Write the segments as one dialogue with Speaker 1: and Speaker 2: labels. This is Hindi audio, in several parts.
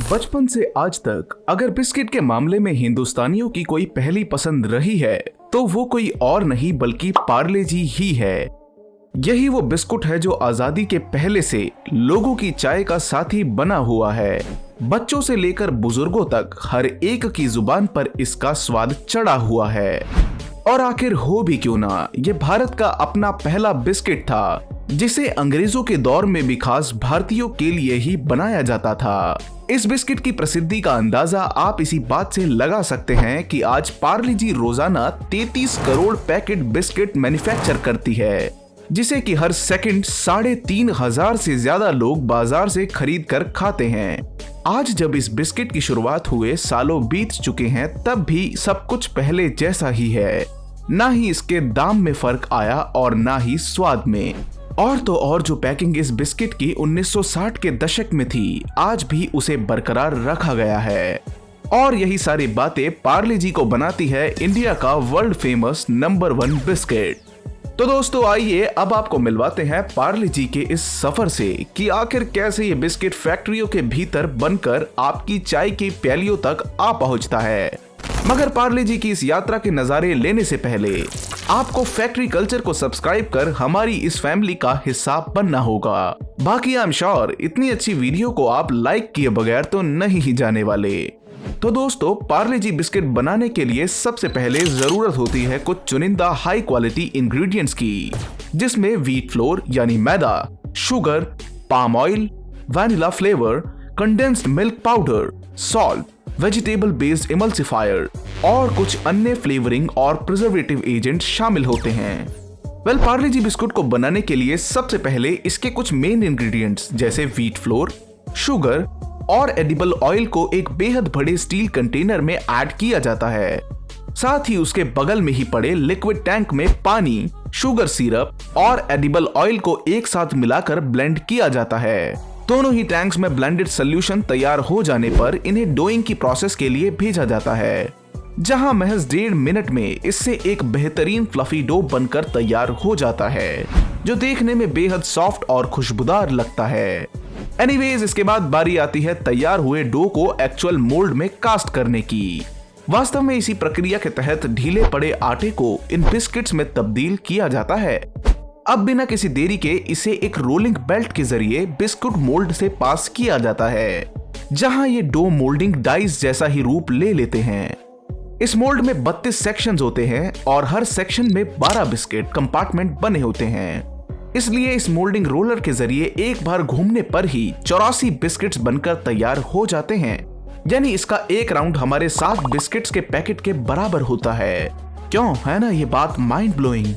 Speaker 1: बचपन से आज तक अगर बिस्किट के मामले में हिंदुस्तानियों की कोई पहली पसंद रही है तो वो कोई और नहीं बल्कि पार्ले जी ही है। यही वो बिस्कुट है जो आजादी के पहले से लोगों की चाय का साथी बना हुआ है। बच्चों से लेकर बुजुर्गों तक हर एक की जुबान पर इसका स्वाद चढ़ा हुआ है। और आखिर हो भी क्यों ना, ये भारत का अपना पहला बिस्किट था जिसे अंग्रेजों के दौर में भी खास भारतीयों के लिए ही बनाया जाता था। इस बिस्किट की प्रसिद्धि का अंदाजा आप इसी बात से लगा सकते हैं कि आज पार्ले जी रोजाना 33 करोड़ पैकेट बिस्किट मैन्युफैक्चर करती है, जिसे कि हर सेकंड 3,500 से ज्यादा लोग बाजार से खरीद कर खाते हैं। आज जब इस बिस्किट की शुरुआत हुए सालों बीत चुके हैं, तब भी सब कुछ पहले जैसा ही है। ना ही इसके दाम में फर्क आया और ना ही स्वाद में। और तो और जो पैकिंग इस बिस्किट की 1960 के दशक में थी, आज भी उसे बरकरार रखा गया है। और यही सारी बातें पार्ले जी को बनाती है इंडिया का वर्ल्ड फेमस नंबर 1 बिस्किट। तो दोस्तों आइए अब आपको मिलवाते हैं पार्ले जी के इस सफर से कि आखिर कैसे ये बिस्किट फैक्ट्रियों के भीतर बनकर आपकी चाय की प्यालियों तक आ पहुंचता है। मगर पार्ले जी की इस यात्रा के नजारे लेने से पहले आपको फैक्ट्री कल्चर को सब्सक्राइब कर हमारी इस फैमिली का हिस्सा बनना होगा। बाकी आई एम श्योर इतनी अच्छी वीडियो को आप लाइक किए बगैर तो नहीं ही जाने वाले। तो दोस्तों पार्ले जी बिस्किट बनाने के लिए सबसे पहले जरूरत होती है कुछ चुनिंदा हाई क्वालिटी इंग्रेडिएंट्स की, जिसमें व्हीट फ्लोर यानी मैदा, sugar, palm oil, vanilla flavour, condensed milk powder, salt, vegetable based emulsifier और कुछ अन्य फ्लेवरिंग और प्रिजर्वेटिव एजेंट शामिल होते हैं। पार्ले जी बिस्कुट को बनाने के लिए सबसे पहले इसके कुछ मेन इंग्रेडिएंट्स जैसे व्हीट फ्लोर, शुगर और एडिबल ऑयल को एक बेहद बड़े स्टील कंटेनर में ऐड किया जाता है। साथ ही उसके बगल में ही पड़े लिक्विड टैंक में पानी, शुगर सिरप और एडिबल ऑयल को एक साथ मिलाकर ब्लेंड किया जाता है। दोनों ही टैंक्स में ब्लेंडेड सोल्यूशन तैयार हो जाने पर इन्हें डोइंग की प्रोसेस के लिए भेजा जाता है, जहां महज 1.5 मिनट में इससे एक बेहतरीन फ्लफी डो बनकर तैयार हो जाता है, जो देखने में बेहद सॉफ्ट और खुशबूदार लगता है। एनीवेज, इसके बाद बारी आती है तैयार हुए डो को एक्चुअल मोल्ड में कास्ट करने की। वास्तव में इसी प्रक्रिया के तहत ढीले पड़े आटे को इन बिस्किट्स में तब्दील किया जाता है। अब बिना किसी देरी के इसे एक रोलिंग बेल्ट के जरिए बिस्कुट मोल्ड से पास किया जाता है, जहां ये डो मोल्डिंग डाइस जैसा ही रूप ले लेते हैं। इस मोल्ड में 32 सेक्शंस होते हैं और हर सेक्शन में 12 बिस्किट कंपार्टमेंट बने होते हैं। इसलिए इस मोल्डिंग रोलर के जरिए एक बार घूमने पर ही 84 बिस्किट्स बनकर तैयार हो जाते हैं। यानी इसका एक राउंड हमारे 7 बिस्किट्स के पैकेट के बराबर होता है। क्यों, है ना ये बात माइंड ब्लोइंग।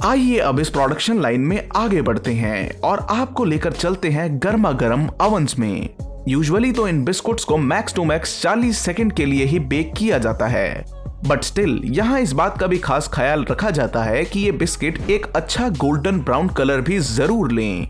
Speaker 1: आइए अब इस प्रोडक्शन लाइन में आगे बढ़ते हैं और आपको लेकर चलते हैं गर्मा गर्म ओवन्स में। यूजुअली तो इन बिस्कुट्स को मैक्स टू मैक्स 40 सेकंड के लिए ही बेक किया जाता है, बट स्टिल यहाँ इस बात का भी खास ख्याल रखा जाता है कि ये बिस्किट एक अच्छा गोल्डन ब्राउन कलर भी जरूर लें।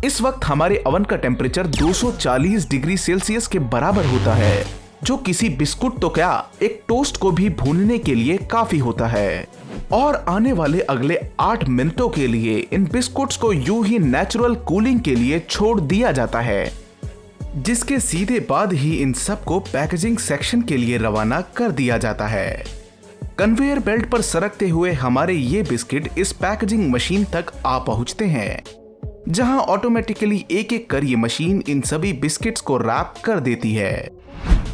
Speaker 1: इस वक्त हमारे ओवन का टेम्परेचर 240 डिग्री सेल्सियस के बराबर होता है, जो किसी बिस्कुट तो क्या एक टोस्ट को भी भूनने के लिए काफी होता है। और आने वाले अगले 8 मिनटों के लिए इन बिस्कुट्स को यूं ही नेचुरल कूलिंग के लिए छोड़ दिया जाता है, जिसके सीधे बाद ही इन सब को पैकेजिंग सेक्शन के लिए रवाना कर दिया जाता है। कन्वेयर बेल्ट पर सरकते हुए हमारे ये बिस्किट इस पैकेजिंग मशीन तक आ पहुंचते हैं, जहां ऑटोमेटिकली एक एक कर ये मशीन इन सभी बिस्किट्स को रैप कर देती है।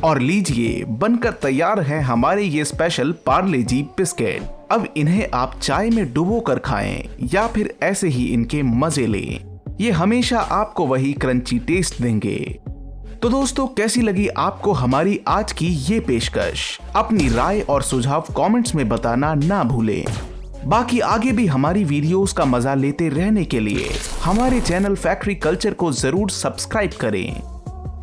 Speaker 1: और लीजिए, बनकर तैयार है हमारे ये स्पेशल पार्ले जी बिस्किट। अब इन्हें आप चाय में डुबो कर खाएं या फिर ऐसे ही इनके मजे लें, ये हमेशा आपको वही क्रंची टेस्ट देंगे। तो दोस्तों, कैसी लगी आपको हमारी आज की ये पेशकश? अपनी राय और सुझाव कमेंट्स में बताना ना भूलें। बाकी आगे भी हमारी वीडियोस का मजा लेते रहने के लिए हमारे चैनल फैक्ट्री कल्चर को जरूर सब्सक्राइब करें।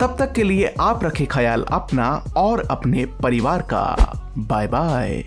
Speaker 1: तब तक के लिए आप रखें ख्याल अपना और अपने परिवार का। Bye bye.